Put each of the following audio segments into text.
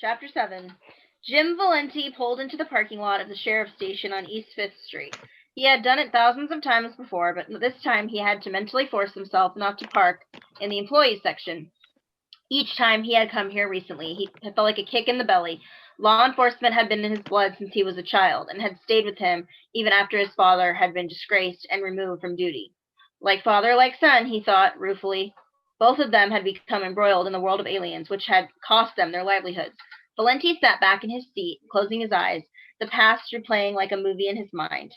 Chapter 7. Jim Valenti pulled into the parking lot of the sheriff's station on East 5th Street. He had done it thousands of times before, but this time he had to mentally force himself not to park in the employees section. Each time he had come here recently, he felt like a kick in the belly. Law enforcement had been in his blood since he was a child, and had stayed with him even after his father had been disgraced and removed from duty. Like father, like son, he thought ruefully. Both of them had become embroiled in the world of aliens, which had cost them their livelihoods. Valenti sat back in his seat, closing his eyes, the past replaying like a movie in his mind.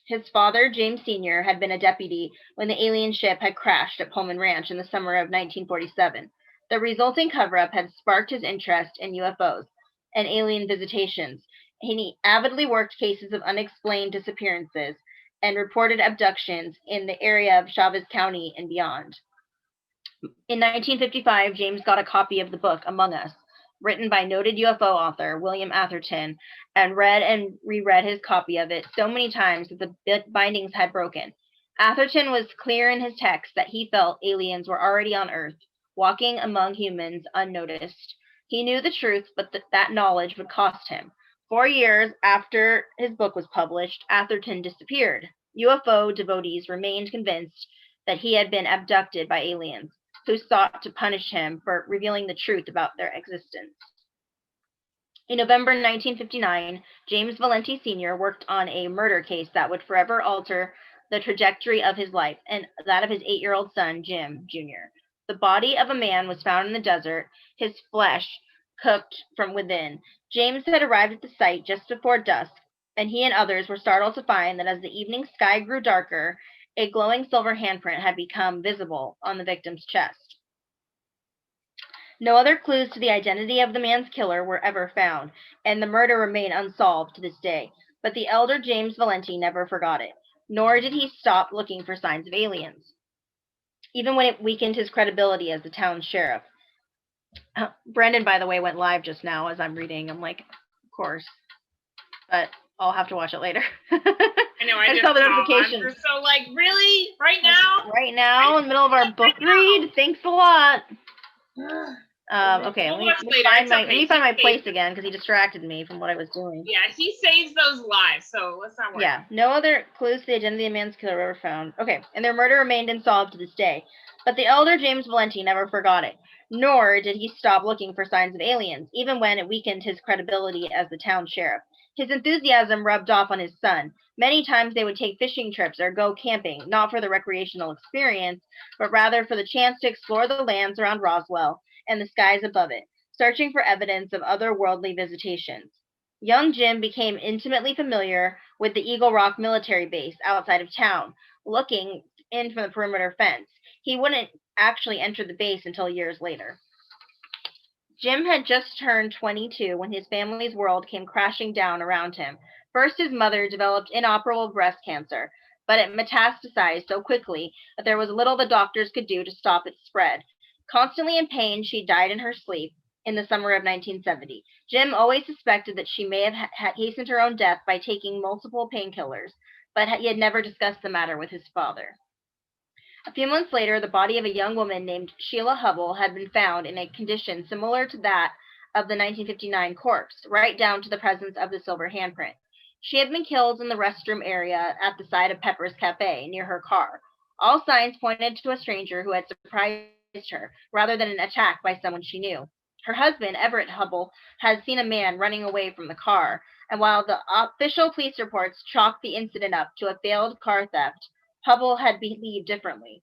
His father, James Sr., had been a deputy when the alien ship had crashed at Pullman Ranch in the summer of 1947. The resulting cover-up had sparked his interest in UFOs and alien visitations, and he avidly worked cases of unexplained disappearances and reported abductions in the area of Chavez County and beyond. In 1955, James got a copy of the book Among Us, written by noted UFO author William Atherton, and read and reread his copy of it so many times that the bindings had broken. Atherton was clear in his text that he felt aliens were already on Earth, walking among humans unnoticed. He knew the truth, but that knowledge would cost him. 4 years after his book was published, Atherton disappeared. UFO devotees remained convinced that he had been abducted by aliens, who sought to punish him for revealing the truth about their existence. In November 1959, James Valenti Sr. worked on a murder case that would forever alter the trajectory of his life and that of his 8-year-old son, Jim Jr. The body of a man was found in the desert, his flesh cooked from within. James had arrived at the site just before dusk, and he and others were startled to find that as the evening sky grew darker, a glowing silver handprint had become visible on the victim's chest. No other clues to the identity of the man's killer were ever found, and the murder remained unsolved to this day. But the elder James Valenti never forgot it, nor did he stop looking for signs of aliens, even when it weakened his credibility as the town's sheriff. Brendan, by the way, went live just now as I'm reading. I'm like, of course, but I'll have to watch it later. I know, I just saw the notification. So, like, really? Right now? Right now, in the middle of our book read? Thanks a lot. Okay, let me find my place again, because he distracted me from what I was doing. Yeah, he saves those lives, so let's not worry. Yeah, no other clues to the identity of the man's killer were ever found. Okay, and their murder remained unsolved to this day. But the elder James Valenti never forgot it, nor did he stop looking for signs of aliens, even when it weakened his credibility as the town sheriff. His enthusiasm rubbed off on his son. Many times they would take fishing trips or go camping, not for the recreational experience, but rather for the chance to explore the lands around Roswell and the skies above it, searching for evidence of otherworldly visitations. Young Jim became intimately familiar with the Eagle Rock military base outside of town, looking in from the perimeter fence. He wouldn't actually enter the base until years later. Jim had just turned 22 when his family's world came crashing down around him. First, his mother developed inoperable breast cancer, but it metastasized so quickly that there was little the doctors could do to stop its spread. Constantly in pain, she died in her sleep in the summer of 1970. Jim always suspected that she may have hastened her own death by taking multiple painkillers, but he had never discussed the matter with his father. A few months later, the body of a young woman named Sheila Hubble had been found in a condition similar to that of the 1959 corpse, right down to the presence of the silver handprint. She had been killed in the restroom area at the side of Pepper's Cafe near her car. All signs pointed to a stranger who had surprised her, rather than an attack by someone she knew. Her husband, Everett Hubble, had seen a man running away from the car, and while the official police reports chalked the incident up to a failed car theft, Hubble had believed differently.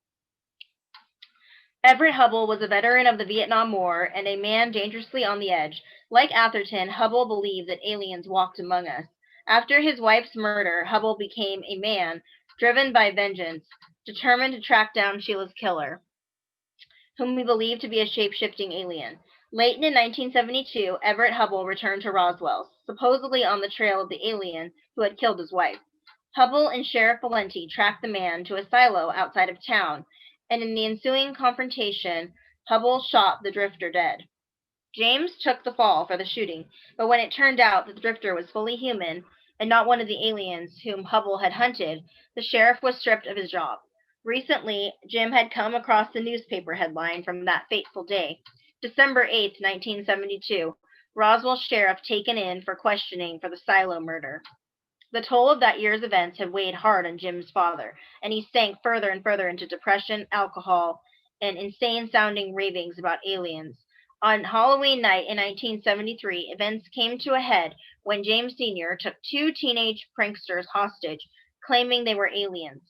Everett Hubble was a veteran of the Vietnam War and a man dangerously on the edge. Like Atherton, Hubble believed that aliens walked among us. After his wife's murder, Hubble became a man driven by vengeance, determined to track down Sheila's killer, whom he believed to be a shape-shifting alien. Late in 1972, Everett Hubble returned to Roswell, supposedly on the trail of the alien who had killed his wife. Hubble and Sheriff Valenti tracked the man to a silo outside of town, and in the ensuing confrontation, Hubble shot the drifter dead. James took the fall for the shooting, but when it turned out that the drifter was fully human and not one of the aliens whom Hubble had hunted, the sheriff was stripped of his job. Recently, Jim had come across the newspaper headline from that fateful day. December 8, 1972, Roswell sheriff taken in for questioning for the silo murder. The toll of that year's events had weighed hard on Jim's father, and he sank further and further into depression, alcohol, and insane-sounding ravings about aliens. On Halloween night in 1973, events came to a head when James Sr. took 2 teenage pranksters hostage, claiming they were aliens.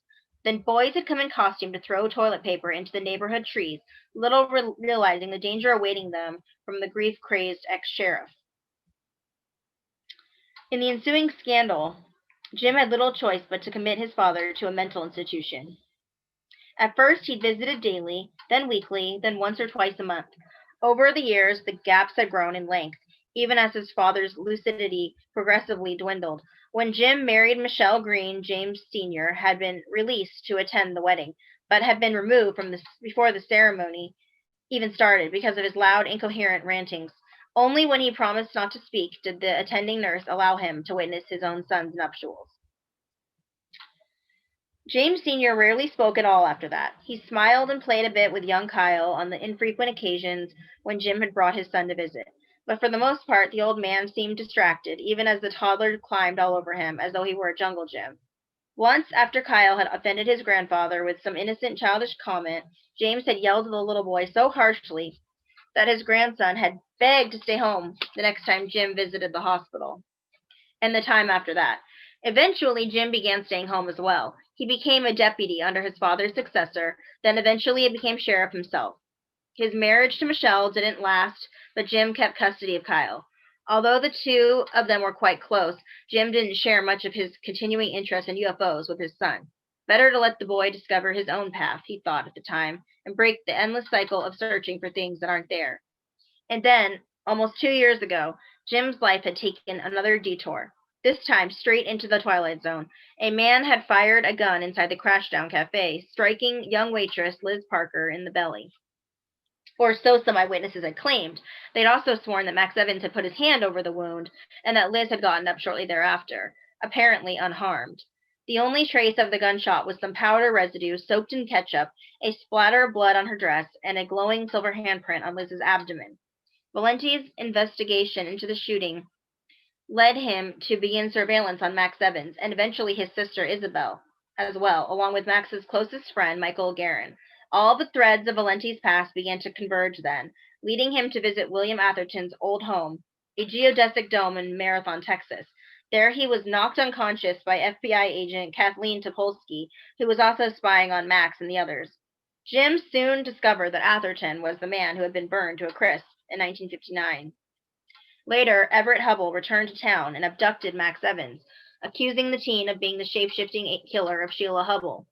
The boys had come in costume to throw toilet paper into the neighborhood trees, little realizing the danger awaiting them from the grief-crazed ex-sheriff. In the ensuing scandal, Jim had little choice but to commit his father to a mental institution. At first, he visited daily, then weekly, then once or twice a month. Over the years, the gaps had grown in length, even as his father's lucidity progressively dwindled. When Jim married Michelle Green, James Sr. had been released to attend the wedding, but had been removed from before the ceremony even started because of his loud, incoherent rantings. Only when he promised not to speak did the attending nurse allow him to witness his own son's nuptials. James Sr. rarely spoke at all after that. He smiled and played a bit with young Kyle on the infrequent occasions when Jim had brought his son to visit. But for the most part, the old man seemed distracted, even as the toddler climbed all over him as though he were a jungle gym. Once, after Kyle had offended his grandfather with some innocent childish comment, James had yelled at the little boy so harshly that his grandson had begged to stay home the next time Jim visited the hospital, and the time after that. Eventually, Jim began staying home as well. He became a deputy under his father's successor, then eventually he became sheriff himself. His marriage to Michelle didn't last, but Jim kept custody of Kyle. Although the two of them were quite close, Jim didn't share much of his continuing interest in UFOs with his son. Better to let the boy discover his own path, he thought at the time, and break the endless cycle of searching for things that aren't there. And then, almost 2 years ago, Jim's life had taken another detour, this time straight into the Twilight Zone. A man had fired a gun inside the Crashdown Cafe, striking young waitress Liz Parker in the belly. Or so some eyewitnesses had claimed. They'd also sworn that Max Evans had put his hand over the wound, and that Liz had gotten up shortly thereafter, apparently unharmed. The only trace of the gunshot was some powder residue soaked in ketchup, a splatter of blood on her dress, and a glowing silver handprint on Liz's abdomen. Valenti's investigation into the shooting led him to begin surveillance on Max Evans, and eventually his sister Isabel as well, along with Max's closest friend, Michael Guerin. All the threads of Valenti's past began to converge then, leading him to visit William Atherton's old home, a geodesic dome in Marathon, Texas. There he was knocked unconscious by FBI agent Kathleen Topolsky, who was also spying on Max and the others. Jim soon discovered that Atherton was the man who had been burned to a crisp in 1959. Later, Everett Hubble returned to town and abducted Max Evans, accusing the teen of being the shape-shifting killer of Sheila Hubble.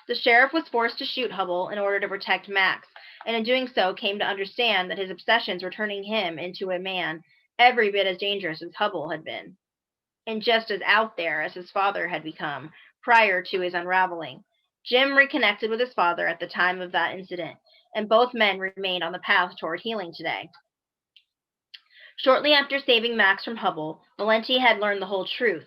The sheriff was forced to shoot Hubble in order to protect Max, and in doing so came to understand that his obsessions were turning him into a man every bit as dangerous as Hubble had been, and just as out there as his father had become prior to his unraveling. Jim reconnected with his father at the time of that incident, and both men remained on the path toward healing today. Shortly after saving Max from Hubble, Valenti had learned the whole truth.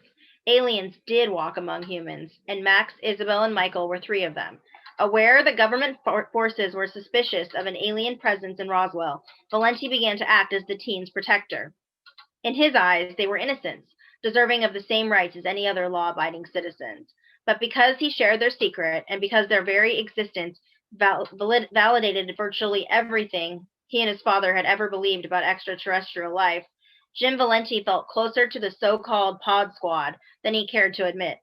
Aliens did walk among humans, and Max, Isabel, and Michael were 3 of them. Aware that government forces were suspicious of an alien presence in Roswell, Valenti began to act as the teen's protector. In his eyes, they were innocents, deserving of the same rights as any other law-abiding citizens. But because he shared their secret, and because their very existence validated virtually everything he and his father had ever believed about extraterrestrial life, Jim Valenti felt closer to the so-called Pod Squad than he cared to admit.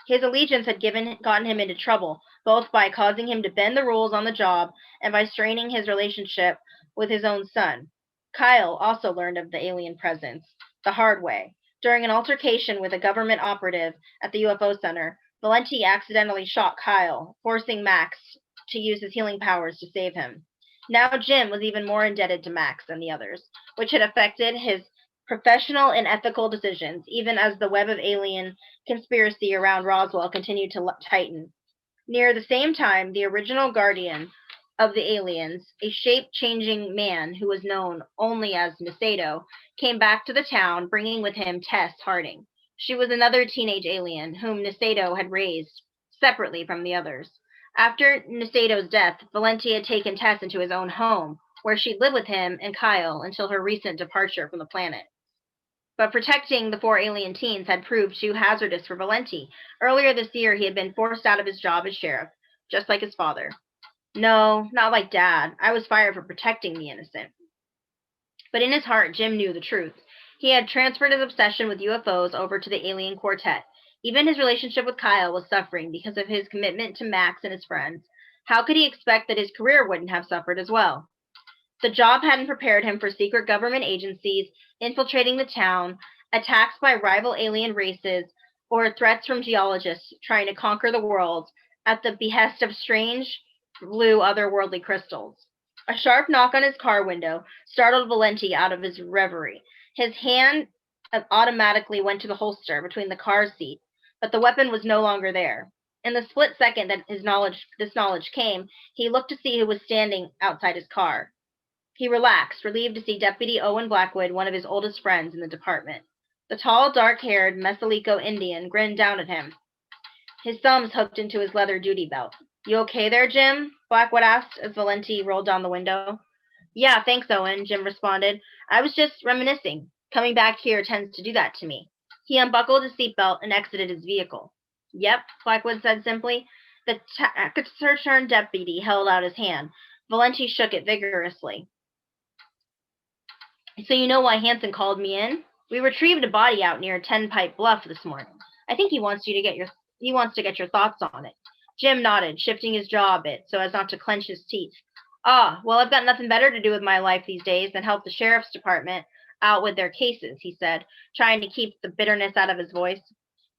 His allegiance had gotten him into trouble, both by causing him to bend the rules on the job and by straining his relationship with his own son. Kyle also learned of the alien presence the hard way. During an altercation with a government operative at the UFO Center, Valenti accidentally shot Kyle, forcing Max to use his healing powers to save him. Now Jim was even more indebted to Max than the others, which had affected his professional and ethical decisions, even as the web of alien conspiracy around Roswell continued to tighten. Near the same time, the original guardian of the aliens, a shape-changing man who was known only as Macedo, came back to the town, bringing with him Tess Harding. She was another teenage alien whom Macedo had raised separately from the others. After Macedo's death, Valenti had taken Tess into his own home, where she'd live with him and Kyle until her recent departure from the planet. But protecting the 4 alien teens had proved too hazardous for Valenti. Earlier this year, he had been forced out of his job as sheriff, just like his father. No, not like Dad. I was fired for protecting the innocent. But in his heart, Jim knew the truth. He had transferred his obsession with UFOs over to the alien quartet. Even his relationship with Kyle was suffering because of his commitment to Max and his friends. How could he expect that his career wouldn't have suffered as well? The job hadn't prepared him for secret government agencies infiltrating the town, attacks by rival alien races, or threats from geologists trying to conquer the world at the behest of strange blue otherworldly crystals. A sharp knock on his car window startled Valenti out of his reverie. His hand automatically went to the holster between the car seat, but the weapon was no longer there. In the split second that this knowledge came, he looked to see who was standing outside his car. He relaxed, relieved to see Deputy Owen Blackwood, one of his oldest friends in the department. The tall, dark-haired Mexico Indian grinned down at him, his thumbs hooked into his leather duty belt. "You okay there, Jim?" Blackwood asked as Valenti rolled down the window. "Yeah, thanks, Owen," Jim responded. "I was just reminiscing. Coming back here tends to do that to me." He unbuckled his seatbelt and exited his vehicle. "Yep," Blackwood said simply. The taciturn deputy held out his hand. Valenti shook it vigorously. "So you know why Hansen called me in? We retrieved a body out near Ten Pipe Bluff this morning. I think he wants to get your thoughts on it." Jim nodded, shifting his jaw a bit so as not to clench his teeth. "Ah, well, I've got nothing better to do with my life these days than help the sheriff's department out with their cases," he said, trying to keep the bitterness out of his voice.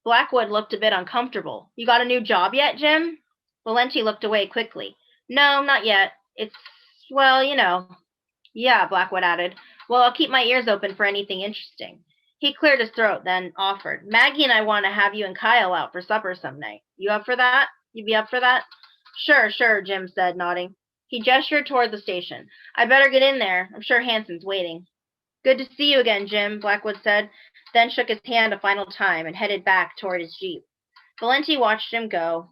Blackwood looked a bit uncomfortable. "You got a new job yet, Jim?" Valenti looked away quickly. "No, not yet. It's, well, you know." "Yeah," Blackwood added. "Well, I'll keep my ears open for anything interesting." He cleared his throat, then offered, "Maggie and I want to have you and Kyle out for supper some night. You up for that? You be up for that?" Sure, Jim said, nodding. He gestured toward the station. "I'd better get in there. I'm sure Hansen's waiting." "Good to see you again, Jim," Blackwood said, then shook his hand a final time and headed back toward his Jeep. Valenti watched him go,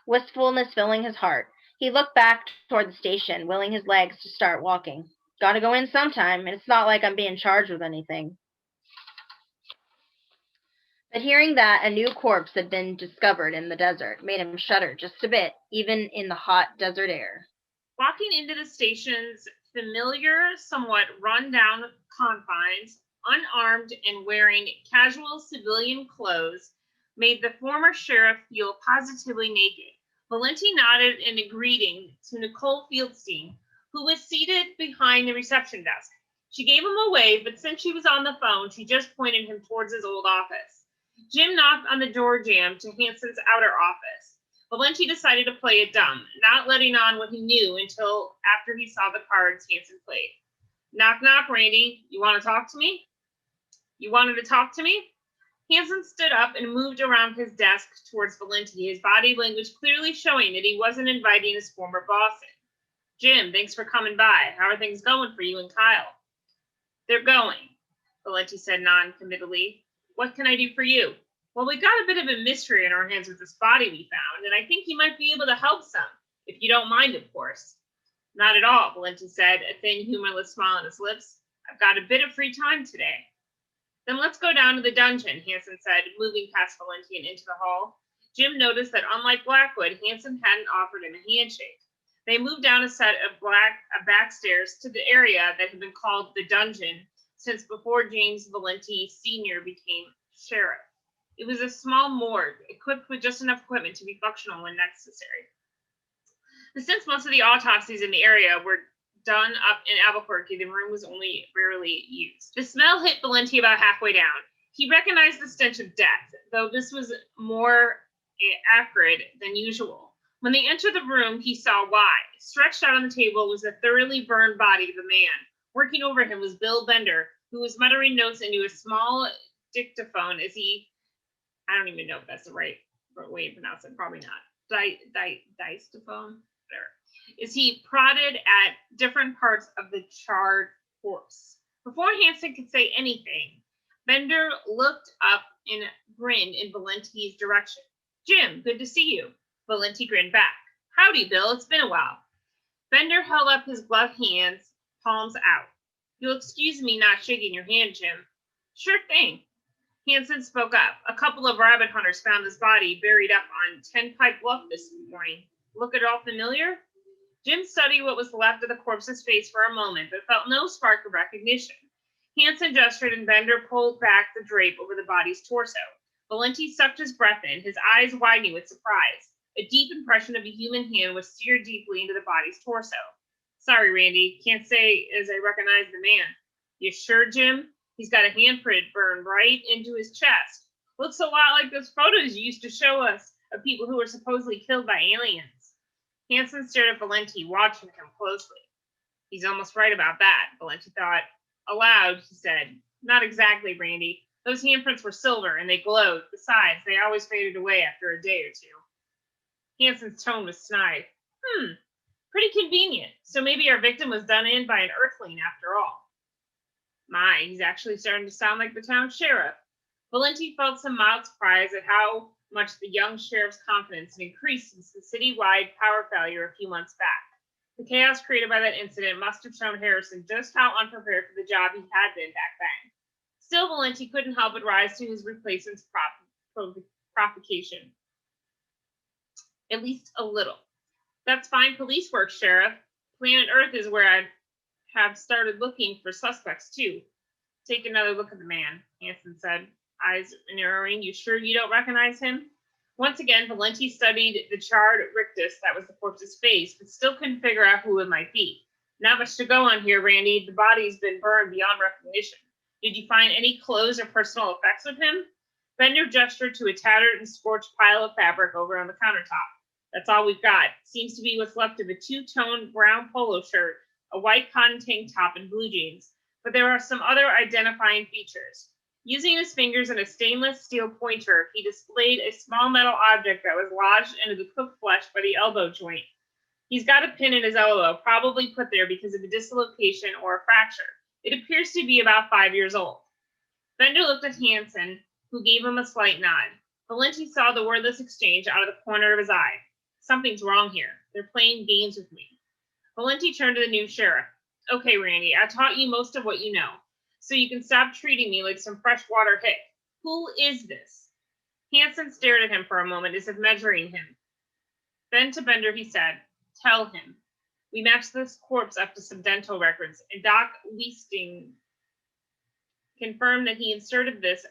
wistfulness filling his heart. He looked back toward the station, willing his legs to start walking. "Gotta go in sometime, and it's not like I'm being charged with anything." But hearing that a new corpse had been discovered in the desert made him shudder just a bit, even in the hot desert air. Walking into the station's familiar, somewhat run-down confines, unarmed and wearing casual civilian clothes, made the former sheriff feel positively naked. Valenti nodded in a greeting to Nicole Fieldstein, who was seated behind the reception desk. She gave him a wave, but since she was on the phone, she just pointed him towards his old office. Jim knocked on the door jamb to Hansen's outer office. Valenti decided to play it dumb, not letting on what he knew until after he saw the cards Hansen played. "Knock, knock, Randy. You want to talk to me?" "You wanted to talk to me?" Hansen stood up and moved around his desk towards Valenti, his body language clearly showing that he wasn't inviting his former boss in. "Jim, thanks for coming by. How are things going for you and Kyle?" "They're going," Valenti said non-committally. "What can I do for you?" "Well, we got a bit of a mystery in our hands with this body we found, and I think you might be able to help some, if you don't mind, of course." "Not at all," Valenti said, a thin, humorless smile on his lips. "I've got a bit of free time today." "Then let's go down to the dungeon," Hansen said, moving past Valenti and into the hall. Jim noticed that, unlike Blackwood, Hansen hadn't offered him a handshake. They moved down a set of back stairs to the area that had been called the dungeon since before James Valenti Sr. became sheriff. It was a small morgue, equipped with just enough equipment to be functional when necessary. But since most of the autopsies in the area were done up in Albuquerque, the room was only rarely used. The smell hit Valenti about halfway down. He recognized the stench of death, though this was more acrid than usual. When they entered the room, he saw why. Stretched out on the table was the thoroughly burned body of a man. Working over him was Bill Bender, who was muttering notes into a small dictaphone as he, I don't even know if that's the right way to pronounce it, probably not, dictaphone, whatever, as he prodded at different parts of the charred corpse. Before Hansen could say anything, Bender looked up and grinned in Valenti's direction. "Jim, good to see you." Valenti grinned back. "Howdy, Bill, it's been a while." Bender held up his gloved hands, palms out. You'll excuse me not shaking your hand, Jim. Sure thing. Hanson spoke up. A couple of rabbit hunters found his body buried up on Ten Pike Bluff this morning. Look at all familiar? Jim studied what was left of the corpse's face for a moment, but felt no spark of recognition. Hanson gestured and Bender pulled back the drape over the body's torso. Valenti sucked his breath in, his eyes widening with surprise. A deep impression of a human hand was seared deeply into the body's torso. Sorry, Randy. Can't say as I recognize the man. You sure, Jim? He's got a handprint burned right into his chest. Looks a lot like those photos you used to show us of people who were supposedly killed by aliens. Hanson stared at Valenti, watching him closely. He's almost right about that, Valenti thought. Aloud, he said, Not exactly, Randy. Those handprints were silver, and they glowed. Besides, they always faded away after a day or two. Hanson's tone was snide. Pretty convenient. So maybe our victim was done in by an earthling after all. My, he's actually starting to sound like the town sheriff. Valenti felt some mild surprise at how much the young sheriff's confidence had increased since the city-wide power failure a few months back. The chaos created by that incident must have shown Harrison just how unprepared for the job he had been back then. Still, Valenti couldn't help but rise to his replacement's provocation. At least a little. That's fine police work, Sheriff. Planet Earth is where I'd have started looking for suspects, too. Take another look at the man, Hanson said, eyes narrowing. You sure you don't recognize him? Once again, Valenti studied the charred rictus that was the corpse's face, but still couldn't figure out who it might be. Not much to go on here, Randy. The body's been burned beyond recognition. Did you find any clothes or personal effects of him? Bender gestured to a tattered and scorched pile of fabric over on the countertop. That's all we've got. Seems to be what's left of a two-tone brown polo shirt, a white cotton tank top, and blue jeans. But there are some other identifying features. Using his fingers and a stainless steel pointer, he displayed a small metal object that was lodged into the cooked flesh by the elbow joint. He's got a pin in his elbow, probably put there because of a dislocation or a fracture. It appears to be about 5 years old. Bender looked at Hanson, who gave him a slight nod. Valenti saw the wordless exchange out of the corner of his eye. Something's wrong here. They're playing games with me. Valenti turned to the new sheriff. Okay, Randy, I taught you most of what you know, so you can stop treating me like some freshwater hick. Who is this? Hanson stared at him for a moment as if measuring him. Then to Bender he said, Tell him. We matched this corpse up to some dental records, and Doc Leasting confirmed that he inserted this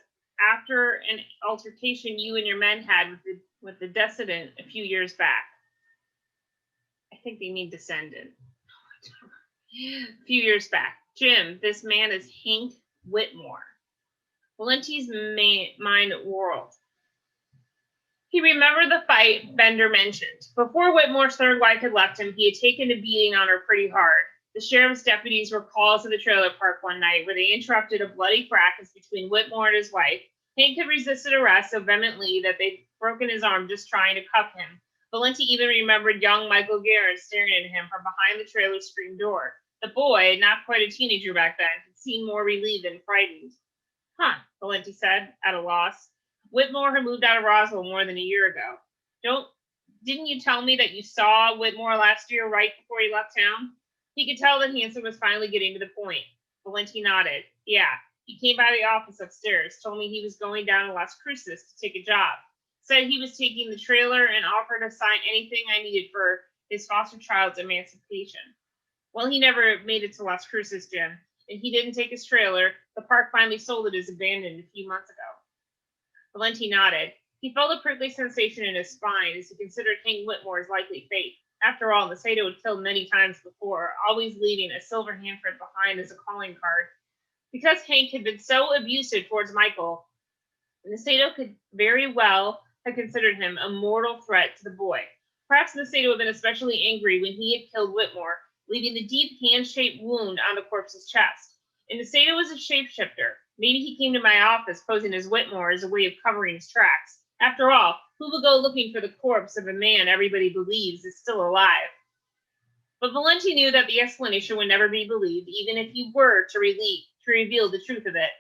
after an altercation you and your men had with the decedent a few years back. I think they need to send it. A few years back. Jim, this man is Hank Whitmore. Valenti's mind whirled. He remembered the fight Bender mentioned. Before Whitmore's third wife had left him, he had taken a beating on her pretty hard. The sheriff's deputies were called to the trailer park one night where they interrupted a bloody fracas between Whitmore and his wife. Hank had resisted arrest so vehemently that they'd broken his arm just trying to cuff him. Valenti even remembered young Michael Guerin staring at him from behind the trailer screen door. The boy, not quite a teenager back then, had seemed more relieved than frightened. Huh, Valenti said, at a loss. Whitmore had moved out of Roswell more than a year ago. Didn't you tell me that you saw Whitmore last year right before he left town? He could tell that Hanson was finally getting to the point. Valenti nodded. Yeah, he came by the office upstairs, told me he was going down to Las Cruces to take a job. Said he was taking the trailer and offered to sign anything I needed for his foster child's emancipation. Well, he never made it to Las Cruces, Jim, and he didn't take his trailer. The park finally sold it as abandoned a few months ago. Valenti nodded. He felt a prickly sensation in his spine as he considered Hank Whitmore's likely fate. After all, Macedo had killed many times before, always leaving a silver handprint behind as a calling card. Because Hank had been so abusive towards Michael, Macedo could very well have considered him a mortal threat to the boy. Perhaps Macedo had been especially angry when he had killed Whitmore, leaving the deep hand-shaped wound on the corpse's chest. And Macedo was a shapeshifter. Maybe he came to my office posing as Whitmore as a way of covering his tracks. After all, who will go looking for the corpse of a man everybody believes is still alive? But Valenti knew that the explanation would never be believed, even if he were to reveal the truth of it.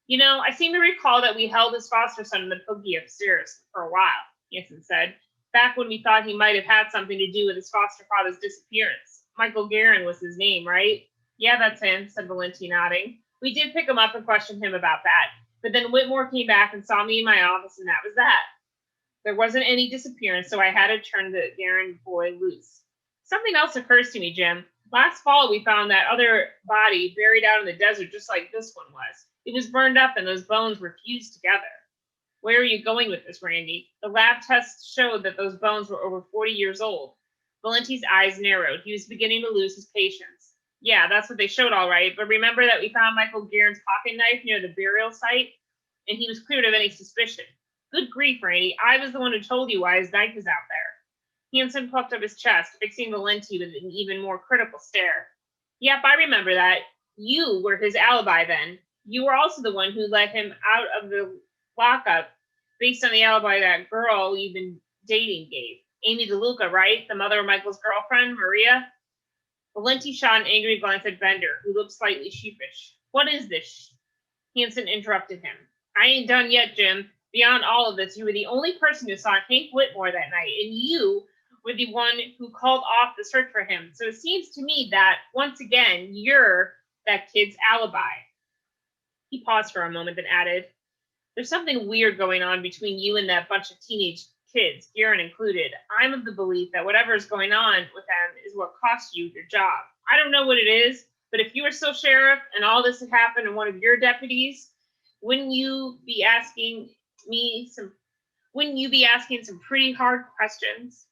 You know, I seem to recall that we held his foster son in the buggy upstairs for a while, Hanson said, back when we thought he might have had something to do with his foster father's disappearance. Michael Guerin was his name, right? Yeah, that's him, said Valenti, nodding. We did pick him up and question him about that, but then Whitmore came back and saw me in my office, and that was that. There wasn't any disappearance, so I had to turn the Garen boy loose. Something else occurs to me, Jim. Last fall, we found that other body buried out in the desert just like this one was. It was burned up and those bones were fused together. Where are you going with this, Randy? The lab tests showed that those bones were over 40 years old. Valenti's eyes narrowed. He was beginning to lose his patience. Yeah, that's what they showed, all right. But remember that we found Michael Guerin's pocket knife near the burial site? And he was cleared of any suspicion. Good grief, Randy. I was the one who told you why his knife is out there. Hansen puffed up his chest, fixing Valenti with an even more critical stare. Yep, I remember that. You were his alibi then. You were also the one who let him out of the lockup based on the alibi that girl you've been dating gave. Amy DeLuca, right? The mother of Michael's girlfriend, Maria? Valenti shot an angry glance at Bender, who looked slightly sheepish. What is this? Hansen interrupted him. I ain't done yet, Jim. Beyond all of this, you were the only person who saw Hank Whitmore that night, and you were the one who called off the search for him. So it seems to me that, once again, you're that kid's alibi. He paused for a moment, then added, There's something weird going on between you and that bunch of teenage kids, Guerin included. I'm of the belief that whatever is going on with them is what cost you your job. I don't know what it is, but if you were still sheriff and all this had happened to one of your deputies, wouldn't you be asking some pretty hard questions?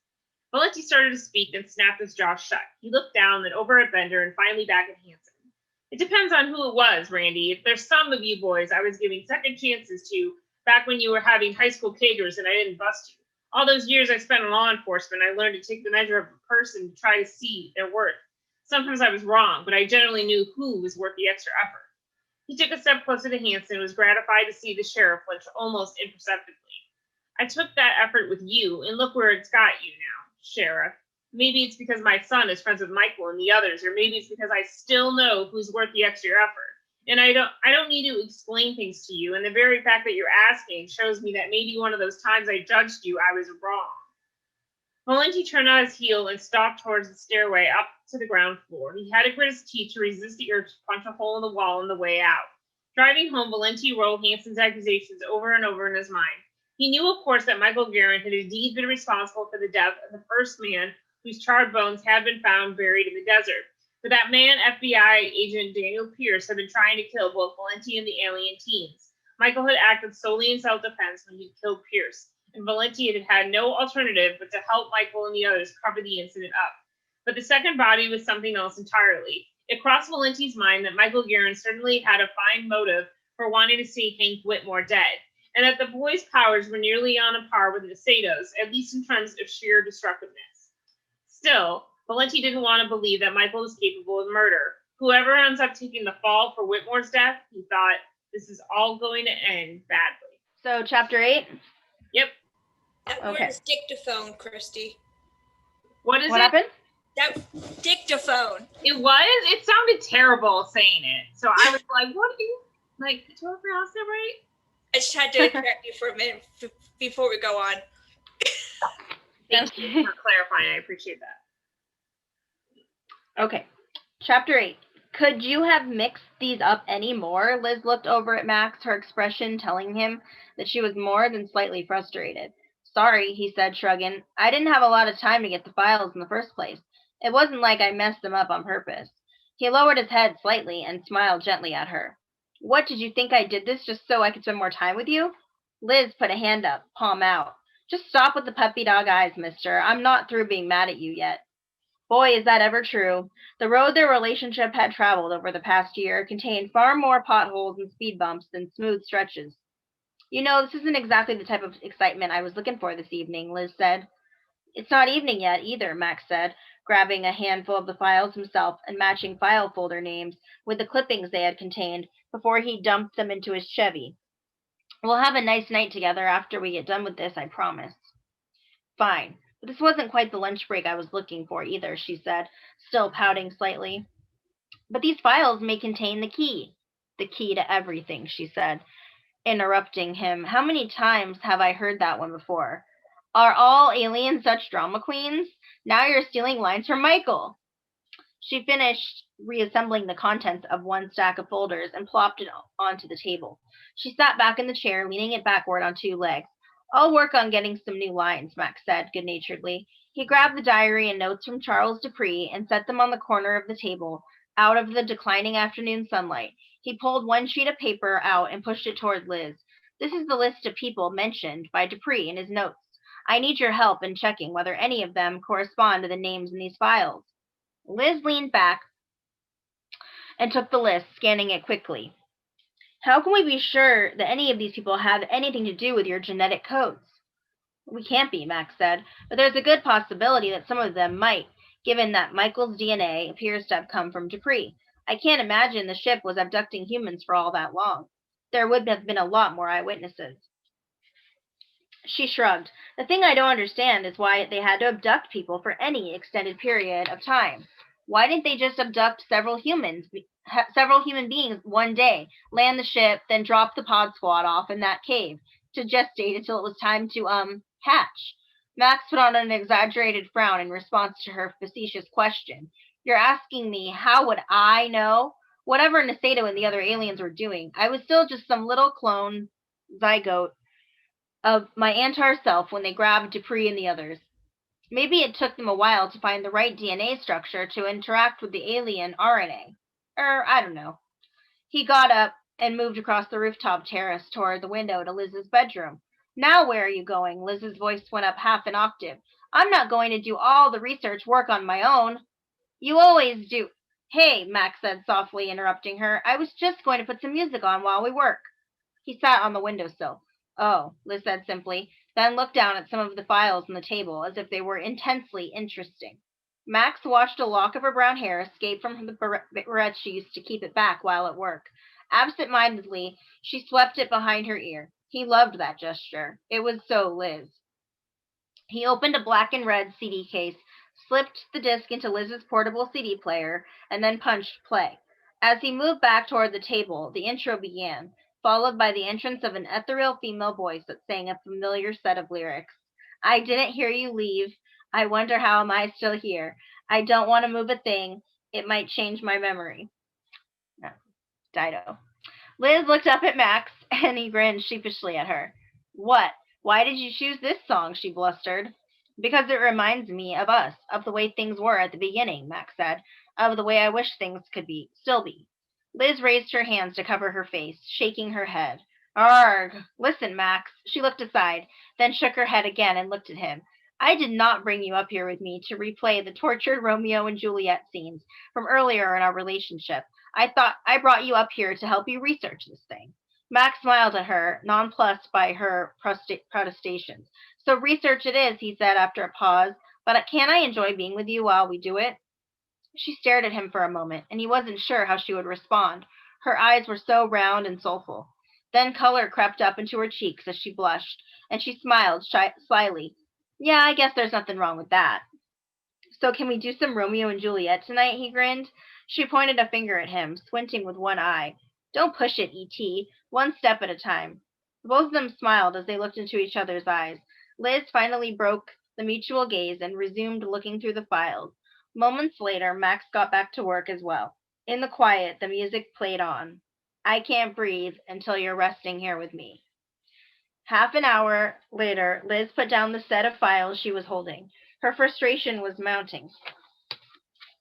Valenti started to speak and snapped his jaw shut. He looked down, then over at Bender, and finally back at Hansen. It depends on who it was, Randy. If there's some of you boys I was giving second chances to back when you were having high school kegers and I didn't bust you. All those years I spent in law enforcement, I learned to take the measure of a person to try to see their worth. Sometimes I was wrong, but I generally knew who was worth the extra effort. He took a step closer to Hansen and was gratified to see the sheriff flinch almost imperceptibly. I took that effort with you, and look where it's got you now, Sheriff. Maybe it's because my son is friends with Michael and the others, or maybe it's because I still know who's worth the extra effort. And I don't need to explain things to you, and the very fact that you're asking shows me that maybe one of those times I judged you, I was wrong. Valenti turned on his heel and stalked towards the stairway up to the ground floor. He had to grit his teeth to resist the urge to punch a hole in the wall on the way out. Driving home, Valenti rolled Hansen's accusations over and over in his mind. He knew, of course, that Michael Guerin had indeed been responsible for the death of the first man whose charred bones had been found buried in the desert. But that man, FBI agent Daniel Pierce, had been trying to kill both Valenti and the alien teens. Michael had acted solely in self-defense when he killed Pierce, and Valenti had had no alternative but to help Michael and the others cover the incident up. But the second body was something else entirely. It crossed Valenti's mind that Michael Guerin certainly had a fine motive for wanting to see Hank Whitmore dead, and that the boy's powers were nearly on a par with Masato's, at least in terms of sheer destructiveness. Still, Valenti didn't want to believe that Michael was capable of murder. Whoever ends up taking the fall for Whitmore's death, he thought, this is all going to end badly. So, chapter 8? Yep. That word is dictaphone, Christy. What is it? What happened? That dictaphone. It was? It sounded terrible saying it. So I was like, what are you, like, did you pronounce that right? I just had to correct you for a minute before we go on. Thank you for clarifying. I appreciate that. Okay. Chapter 8. Could you have mixed these up any more? Liz looked over at Max, her expression telling him that she was more than slightly frustrated. Sorry, he said, shrugging. I didn't have a lot of time to get the files in the first place. It wasn't like I messed them up on purpose. He lowered his head slightly and smiled gently at her. What, did you think I did this just so I could spend more time with you? Liz put a hand up, palm out. Just stop with the puppy dog eyes, mister. I'm not through being mad at you yet. Boy, is that ever true. The road their relationship had traveled over the past year contained far more potholes and speed bumps than smooth stretches. You know, this isn't exactly the type of excitement I was looking for this evening, Liz said. It's not evening yet, either, Max said, grabbing a handful of the files himself and matching file folder names with the clippings they had contained before he dumped them into his Chevy. We'll have a nice night together after we get done with this, I promise. Fine. But this wasn't quite the lunch break I was looking for either, she said, still pouting slightly. But these files may contain the key. The key to everything, she said, interrupting him. How many times have I heard that one before? Are all aliens such drama queens? Now you're stealing lines from Michael. She finished reassembling the contents of one stack of folders and plopped it onto the table. She sat back in the chair, leaning it backward on two legs. I'll work on getting some new lines, Max said good-naturedly. He grabbed the diary and notes from Charles Dupree and set them on the corner of the table, out of the declining afternoon sunlight. He pulled one sheet of paper out and pushed it toward Liz. This is the list of people mentioned by Dupree in his notes. I need your help in checking whether any of them correspond to the names in these files. Liz leaned back and took the list, scanning it quickly. How can we be sure that any of these people have anything to do with your genetic codes? We can't be, Max said, but there's a good possibility that some of them might, given that Michael's DNA appears to have come from Dupree. I can't imagine the ship was abducting humans for all that long. There would have been a lot more eyewitnesses. She shrugged. The thing I don't understand is why they had to abduct people for any extended period of time. Why didn't they just abduct several human beings one day, land the ship, then drop the pod squad off in that cave to gestate until it was time to hatch? Max put on an exaggerated frown in response to her facetious question. You're asking me how would I know? Whatever Nasato and the other aliens were doing, I was still just some little clone zygote of my Antar self when they grabbed Dupree and the others. Maybe it took them a while to find the right DNA structure to interact with the alien RNA. I don't know. He got up and moved across the rooftop terrace toward the window to Liz's bedroom. Now where are you going? Liz's voice went up half an octave. I'm not going to do all the research work on my own. You always do. Hey, Max said softly, interrupting her. I was just going to put some music on while we work. He sat on the windowsill. Oh, Liz said simply, then looked down at some of the files on the table as if they were intensely interesting. Max watched a lock of her brown hair escape from the barrette she used to keep it back while at work. Absent-mindedly, she swept it behind her ear. He loved that gesture. It was so Liz. He opened a black and red CD case, slipped the disc into Liz's portable CD player, and then punched play. As he moved back toward the table, the intro began, followed by the entrance of an ethereal female voice that sang a familiar set of lyrics. I didn't hear you leave. I wonder how am I still here. I don't want to move a thing. It might change my memory. No, Dido. Liz looked up at Max, and he grinned sheepishly at her. What? Why did you choose this song? She blustered. Because it reminds me of us, of the way things were at the beginning, Max said, of the way I wish things could still be. Liz raised her hands to cover her face, shaking her head. Arg! Listen, Max. She looked aside, then shook her head again and looked at him. I did not bring you up here with me to replay the tortured Romeo and Juliet scenes from earlier in our relationship. I brought you up here to help you research this thing. Max smiled at her, nonplussed by her protestations. So research it is, he said after a pause, but can't I enjoy being with you while we do it? She stared at him for a moment, and he wasn't sure how she would respond. Her eyes were so round and soulful. Then color crept up into her cheeks as she blushed, and she smiled slyly. Yeah, I guess there's nothing wrong with that. So can we do some Romeo and Juliet tonight? He grinned. She pointed a finger at him, squinting with one eye. Don't push it, E.T. One step at a time. Both of them smiled as they looked into each other's eyes. Liz finally broke the mutual gaze and resumed looking through the files. Moments later, Max got back to work as well. In the quiet, the music played on. I can't breathe until you're resting here with me. Half an hour later, Liz put down the set of files she was holding. Her frustration was mounting.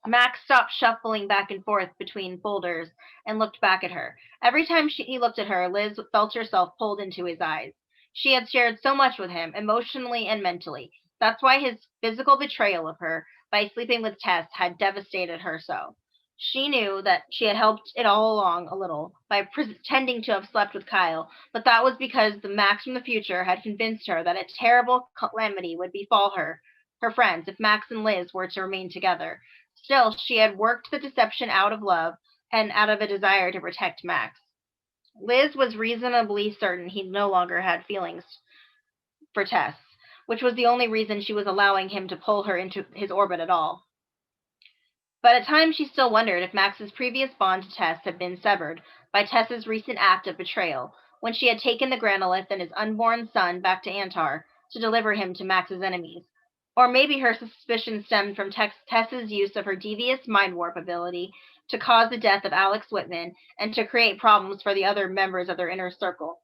Max stopped shuffling back and forth between folders and looked back at her. Every time he looked at her, Liz felt herself pulled into his eyes. She had shared so much with him, emotionally and mentally. That's why his physical betrayal of her by sleeping with Tess had devastated her so. She knew that she had helped it all along a little by pretending to have slept with Kyle, but that was because the Max from the future had convinced her that a terrible calamity would befall her friends, if Max and Liz were to remain together. Still, she had worked the deception out of love and out of a desire to protect Max. Liz was reasonably certain he no longer had feelings for Tess, which was the only reason she was allowing him to pull her into his orbit at all. But at times she still wondered if Max's previous bond to Tess had been severed by Tess's recent act of betrayal, when she had taken the Granolith and his unborn son back to Antar to deliver him to Max's enemies. Or maybe her suspicion stemmed from Tess's use of her devious mind warp ability to cause the death of Alex Whitman, and to create problems for the other members of their inner circle.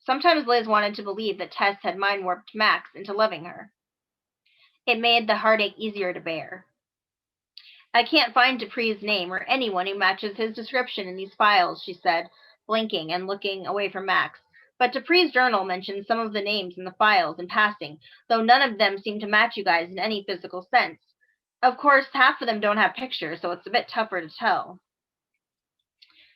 Sometimes Liz wanted to believe that Tess had mind-warped Max into loving her. It made the heartache easier to bear. I can't find Dupree's name or anyone who matches his description in these files, she said, blinking and looking away from Max. But Dupree's journal mentions some of the names in the files in passing, though none of them seem to match you guys in any physical sense. Of course, half of them don't have pictures, so it's a bit tougher to tell.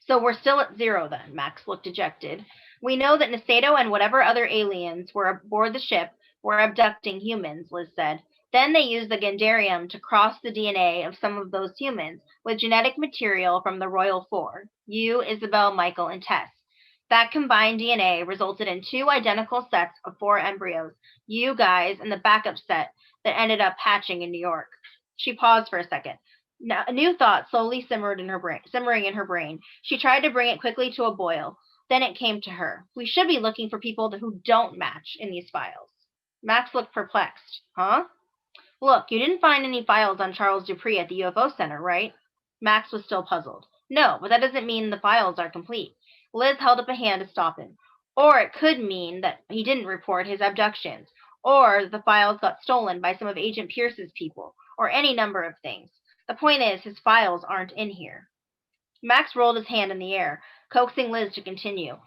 So we're still at 0 then, Max looked dejected. We know that Nasato and whatever other aliens were aboard the ship were abducting humans, Liz said. Then they used the Gendarium to cross the DNA of some of those humans with genetic material from the Royal Four, you, Isabel, Michael, and Tess. That combined DNA resulted in 2 identical sets of 4 embryos, you guys and the backup set that ended up hatching in New York. She paused for a second. Now, a new thought slowly simmering in her brain. She tried to bring it quickly to a boil. Then it came to her. We should be looking for people who don't match in these files. Max looked perplexed. Huh? Look, you didn't find any files on Charles Dupree at the UFO Center, right? Max was still puzzled. No, but that doesn't mean the files are complete. Liz held up a hand to stop him. Or it could mean that he didn't report his abductions, or the files got stolen by some of Agent Pierce's people, or any number of things. The point is, his files aren't in here. Max rolled his hand in the air, coaxing Liz to continue.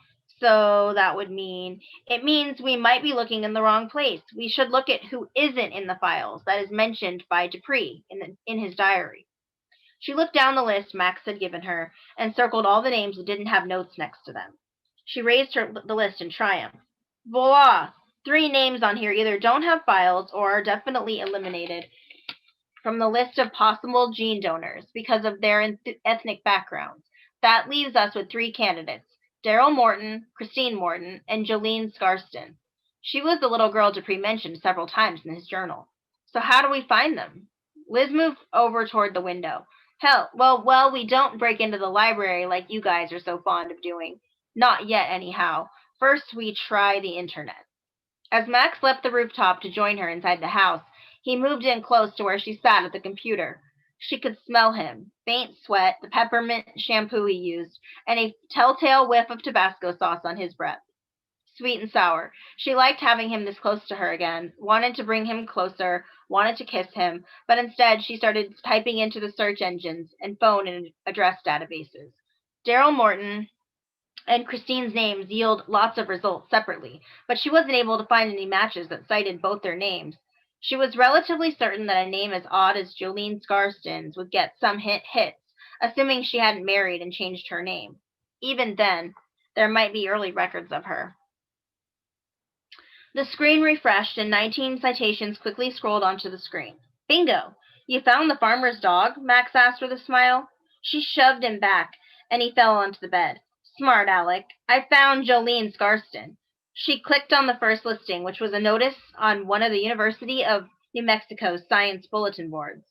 So that would mean, it means we might be looking in the wrong place. We should look at who isn't in the files that is mentioned by Dupree in his diary. She looked down the list Max had given her and circled all the names that didn't have notes next to them. She raised the list in triumph. Voila! 3 names on here either don't have files or are definitely eliminated from the list of possible gene donors because of their ethnic backgrounds. That leaves us with 3 candidates, Daryl Morton, Christine Morton, and Jolene Scarston. She was the little girl Dupree mentioned several times in his journal. So how do we find them? Liz moved over toward the window. Hell, well, we don't break into the library like you guys are so fond of doing. Not yet, anyhow. First, we try the internet. As Max left the rooftop to join her inside the house, he moved in close to where she sat at the computer. She could smell him, faint sweat, the peppermint shampoo he used, and a telltale whiff of Tabasco sauce on his breath. Sweet and sour. She liked having him this close to her again, wanted to bring him closer, wanted to kiss him, but instead she started typing into the search engines and phone and address databases. Daryl Morton and Christine's names yield lots of results separately, but she wasn't able to find any matches that cited both their names. She was relatively certain that a name as odd as Jolene Scarston's would get some hits, assuming she hadn't married and changed her name. Even then, there might be early records of her. The screen refreshed and 19 citations quickly scrolled onto the screen. Bingo! You found the farmer's dog? Max asked with a smile. She shoved him back, and he fell onto the bed. Smart, Alec. I found Jolene Scarston. She clicked on the first listing, which was a notice on one of the University of New Mexico's science bulletin boards.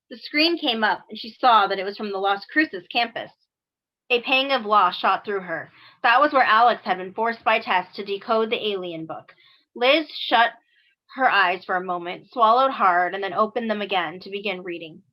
The screen came up, and she saw that it was from the Las Cruces campus. A pang of loss shot through her. That was where Alex had been forced by Tess to decode the alien book. Liz shut her eyes for a moment, swallowed hard, and then opened them again to begin reading.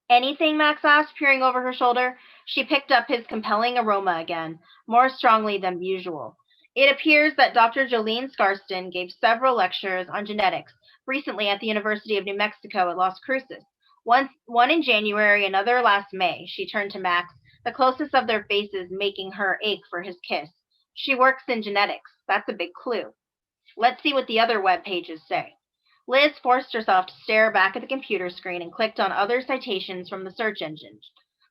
Anything? Max asked, peering over her shoulder. She picked up his compelling aroma again, more strongly than usual. It appears that Dr. Jolene Scarston gave several lectures on genetics recently at the University of New Mexico at Las Cruces. One in January, another last May. She turned to Max, the closest of their faces making her ache for his kiss. She works in genetics. That's a big clue. Let's see what the other web pages say. Liz forced herself to stare back at the computer screen and clicked on other citations from the search engine.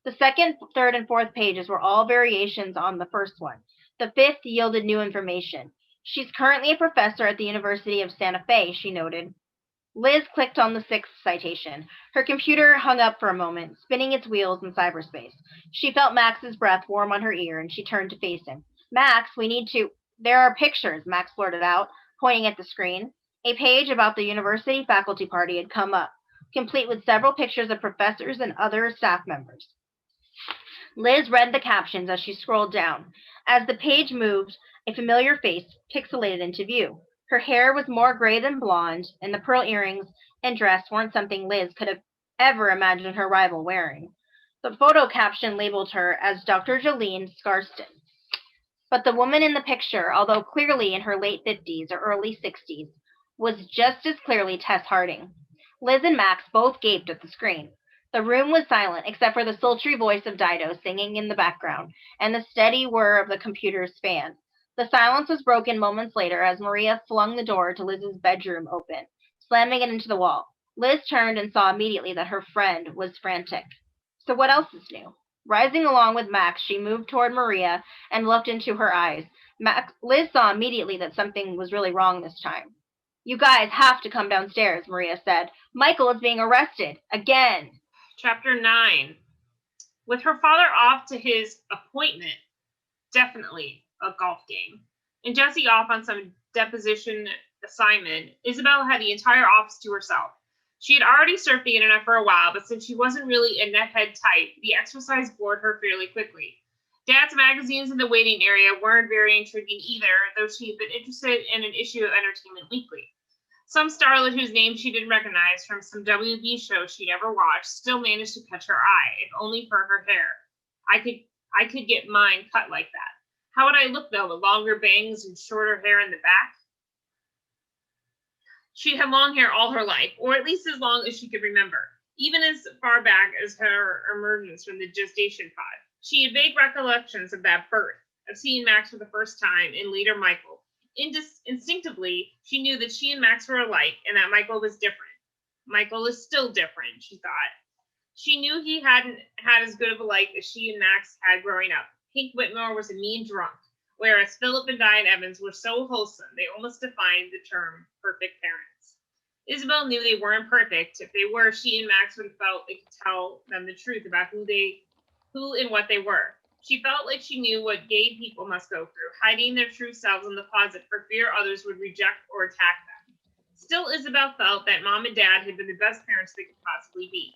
The second, third, and fourth pages were all variations on the first one. The fifth yielded new information. She's currently a professor at the University of Santa Fe, she noted. Liz clicked on the sixth citation. Her computer hung up for a moment, spinning its wheels in cyberspace. She felt Max's breath warm on her ear, and she turned to face him. Max, we need to... There are pictures, Max blurted out, pointing at the screen. A page about the university faculty party had come up, complete with several pictures of professors and other staff members. Liz read the captions as she scrolled down. As the page moved, a familiar face pixelated into view. Her hair was more gray than blonde, and the pearl earrings and dress weren't something Liz could have ever imagined her rival wearing. The photo caption labeled her as Dr. Jolene Scarston. But the woman in the picture, although clearly in her late 50s or early 60s, was just as clearly Tess Harding. Liz and Max both gaped at the screen. The room was silent except for the sultry voice of Dido singing in the background and the steady whir of the computer's fan. The silence was broken moments later as Maria flung the door to Liz's bedroom open, slamming it into the wall. Liz turned and saw immediately that her friend was frantic. So what else is new? Rising along with Max, she moved toward Maria and looked into her eyes. Liz saw immediately that something was really wrong this time. You guys have to come downstairs, Maria said. Michael is being arrested. Again. Chapter 9. With her father off to his appointment, definitely a golf game, and Jessie off on some deposition assignment, Isabel had the entire office to herself. She had already surfed the internet for a while, but since she wasn't really a nethead type, the exercise bored her fairly quickly. Dad's magazines in the waiting area weren't very intriguing either, though she had been interested in an issue of Entertainment Weekly. Some starlet whose name she didn't recognize from some WB show she never watched still managed to catch her eye, if only for her hair. I could get mine cut like that. How would I look, though, with longer bangs and shorter hair in the back? She'd had long hair all her life, or at least as long as she could remember, even as far back as her emergence from the gestation pod. She had vague recollections of that birth, of seeing Max for the first time, and later Michael. Instinctively, she knew that she and Max were alike, and that Michael was different. Michael is still different, she thought. She knew he hadn't had as good of a life as she and Max had growing up. Hank Whitmore was a mean drunk, whereas Philip and Diane Evans were so wholesome they almost defined the term perfect parents. Isabel knew they weren't perfect. If they were, she and Max would have felt they could tell them the truth about who and what they were. She felt like she knew what gay people must go through, hiding their true selves in the closet for fear others would reject or attack them. Still, Isabel felt that Mom and Dad had been the best parents they could possibly be.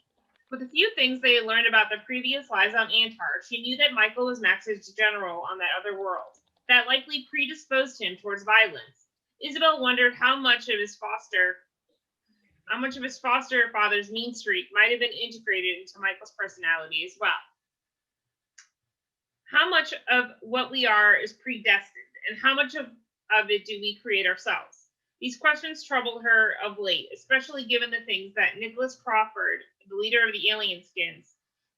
With a few things they had learned about their previous lives on Antar, she knew that Michael was Max's general on that other world. That likely predisposed him towards violence. Isabel wondered how much of his foster father's mean streak might have been integrated into Michael's personality as well. How much of what we are is predestined, and how much of it do we create ourselves? These questions troubled her of late, especially given the things that Nicholas Crawford, the leader of the Alien Skins,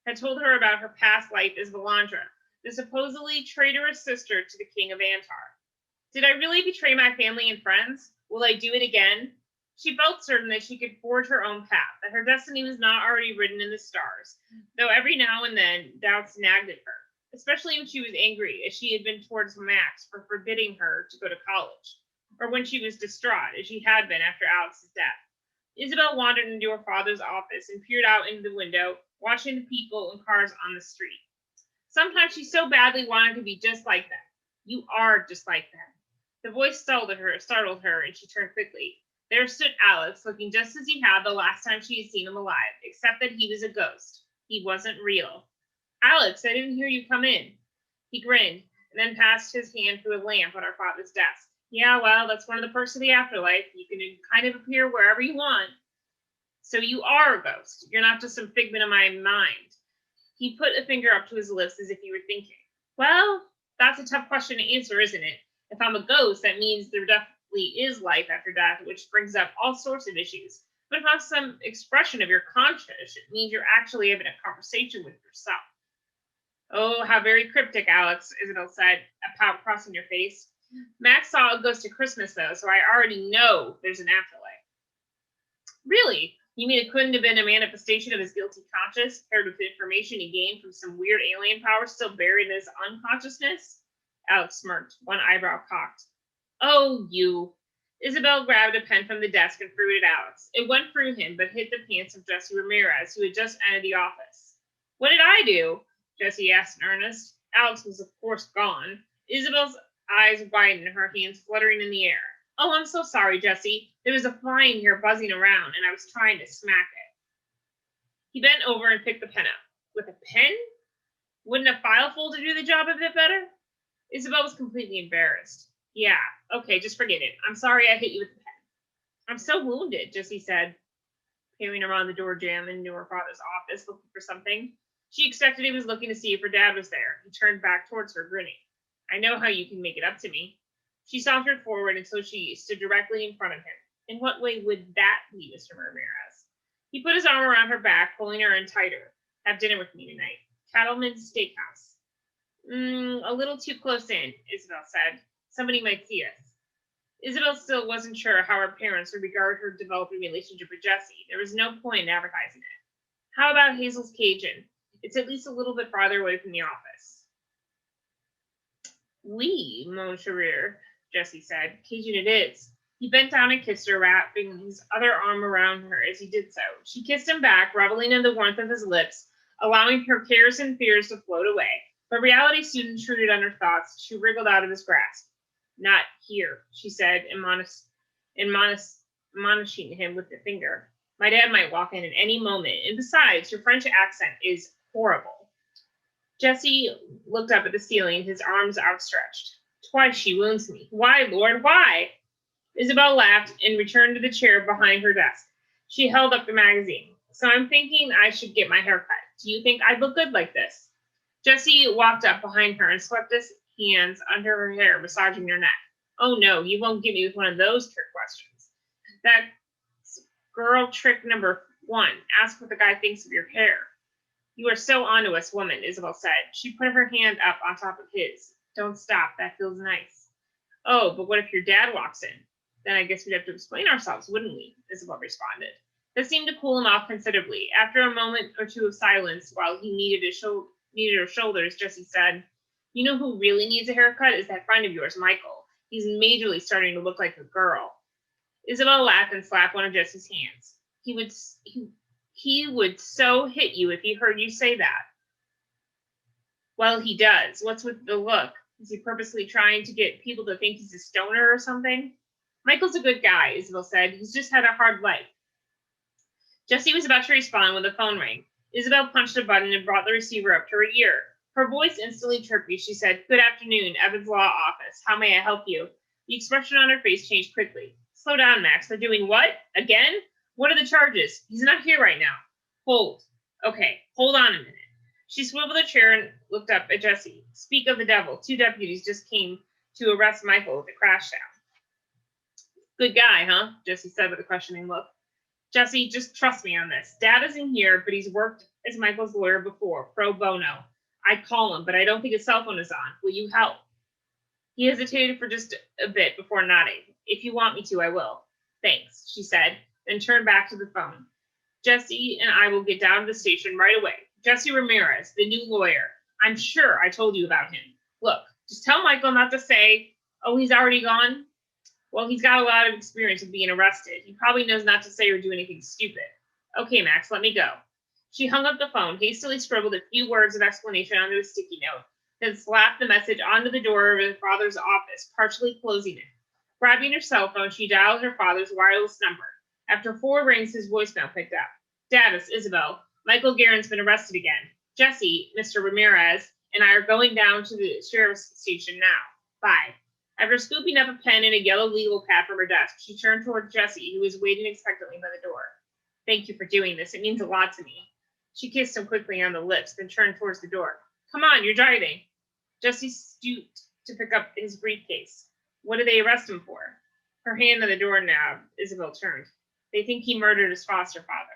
had told her about her past life as Valandra, the supposedly traitorous sister to the king of Antar. Did I really betray my family and friends? Will I do it again? She felt certain that she could forge her own path, that her destiny was not already written in the stars, though every now and then doubts nagged at her, especially when she was angry, as she had been towards Max for forbidding her to go to college, or when she was distraught, as she had been after Alex's death. Isabel wandered into her father's office and peered out into the window, watching the people and cars on the street. Sometimes she so badly wanted to be just like them. You are just like them. The voice startled her, and she turned quickly. There stood Alex, looking just as he had the last time she had seen him alive, except that he was a ghost. He wasn't real. Alex, I didn't hear you come in. He grinned, and then passed his hand through a lamp on her father's desk. Yeah, well, that's one of the perks of the afterlife. You can kind of appear wherever you want. So you are a ghost. You're not just some figment of my mind. He put a finger up to his lips as if he were thinking. Well, that's a tough question to answer, isn't it? If I'm a ghost, that means there definitely is life after death, which brings up all sorts of issues. But if I'm some expression of your conscience, it means you're actually having a conversation with yourself. Oh, how very cryptic, Alex, Isabel said, a pout crossing your face. Max saw a ghost at Christmas, though, so I already know there's an afterlife. Really? You mean it couldn't have been a manifestation of his guilty conscience, paired with information he gained from some weird alien power still buried in his unconsciousness? Alex smirked, one eyebrow cocked. Oh, you. Isabel grabbed a pen from the desk and threw it at Alex. It went through him, but hit the pants of Jessie Ramirez, who had just entered the office. What did I do? Jessie asked in earnest. Alex was, of course, gone. Isabel's eyes widened, her hands fluttering in the air. Oh, I'm so sorry, Jessie. There was a fly in here buzzing around, and I was trying to smack it. He bent over and picked the pen up. With a pen? Wouldn't a file folder do the job a bit better? Isabel was completely embarrassed. Yeah, okay, just forget it. I'm sorry I hit you with the pen. I'm so wounded, Jessie said, peering around the door jamb into her father's office looking for something. She expected he was looking to see if her dad was there. He turned back towards her, grinning. I know how you can make it up to me. She sauntered forward until she stood directly in front of him. In what way would that be, Mr. Ramirez? He put his arm around her back, pulling her in tighter. Have dinner with me tonight. Cattleman's Steakhouse. A little too close in, Isabel said. Somebody might see us. Isabel still wasn't sure how her parents would regard her developing relationship with Jesse. There was no point in advertising it. How about Hazel's Cajun? It's at least a little bit farther away from the office. Oui, mon chéri, Jesse said. Cajun it is. He bent down and kissed her, wrapping his other arm around her as he did so. She kissed him back, reveling in the warmth of his lips, allowing her cares and fears to float away. But reality soon intruded on her thoughts. She wriggled out of his grasp. Not here, she said, admonishing him with the finger. My dad might walk in at any moment, and besides, your French accent is horrible. Jesse looked up at the ceiling, his arms outstretched. Twice she wounds me. Why, Lord, why? Isabel laughed and returned to the chair behind her desk. She held up the magazine. So I'm thinking I should get my hair cut. Do you think I'd look good like this? Jesse walked up behind her and swept his hands under her hair, massaging her neck. Oh, no, you won't get me with one of those trick questions. That's girl trick number 1. Ask what the guy thinks of your hair. You are so onto us, woman, Isabel said. She put her hand up on top of his. Don't stop. That feels nice. Oh, but what if your dad walks in? Then I guess we'd have to explain ourselves, wouldn't we? Isabel responded. That seemed to cool him off considerably. After a moment or two of silence, while he kneaded her shoulders, Jesse said, You know who really needs a haircut is that friend of yours, Michael. He's majorly starting to look like a girl. Isabel laughed and slapped one of Jesse's hands. He would so hit you if he heard you say that. Well, he does. What's with the look? Is he purposely trying to get people to think he's a stoner or something? Michael's a good guy, Isabel said. He's just had a hard life. Jesse was about to respond when the phone rang. Isabel punched a button and brought the receiver up to her ear. Her voice instantly chirpy. She said, Good afternoon, Evans Law Office. How may I help you? The expression on her face changed quickly. Slow down, Max. They're doing what? Again? What are the charges? He's not here right now. Hold. Okay, hold on a minute. She swiveled a chair and looked up at Jesse. Speak of the devil. 2 deputies just came to arrest Michael at the crash down. Good guy, huh? Jesse said with a questioning look. Jesse, just trust me on this. Dad isn't here, but he's worked as Michael's lawyer before, pro bono. I'd call him, but I don't think his cell phone is on. Will you help? He hesitated for just a bit before nodding. If you want me to, I will. Thanks, she said, then turned back to the phone. Jesse and I will get down to the station right away. Jesse Ramirez, the new lawyer. I'm sure I told you about him. Look, just tell Michael not to say, oh, he's already gone. Well, he's got a lot of experience with being arrested. He probably knows not to say or do anything stupid. Okay, Max, let me go. She hung up the phone, hastily scribbled a few words of explanation onto a sticky note, then slapped the message onto the door of her father's office, partially closing it. Grabbing her cell phone, she dialed her father's wireless number. After 4 rings, his voicemail picked up. Status, Isabel. Michael Guerin's been arrested again. Jesse, Mr. Ramirez, and I are going down to the sheriff's station now. Bye. After scooping up a pen and a yellow legal pad from her desk, she turned toward Jesse, who was waiting expectantly by the door. Thank you for doing this. It means a lot to me. She kissed him quickly on the lips, then turned towards the door. Come on, you're driving. Jesse stooped to pick up his briefcase. What did they arrest him for? Her hand on the doorknob, Isabel turned. They think he murdered his foster father.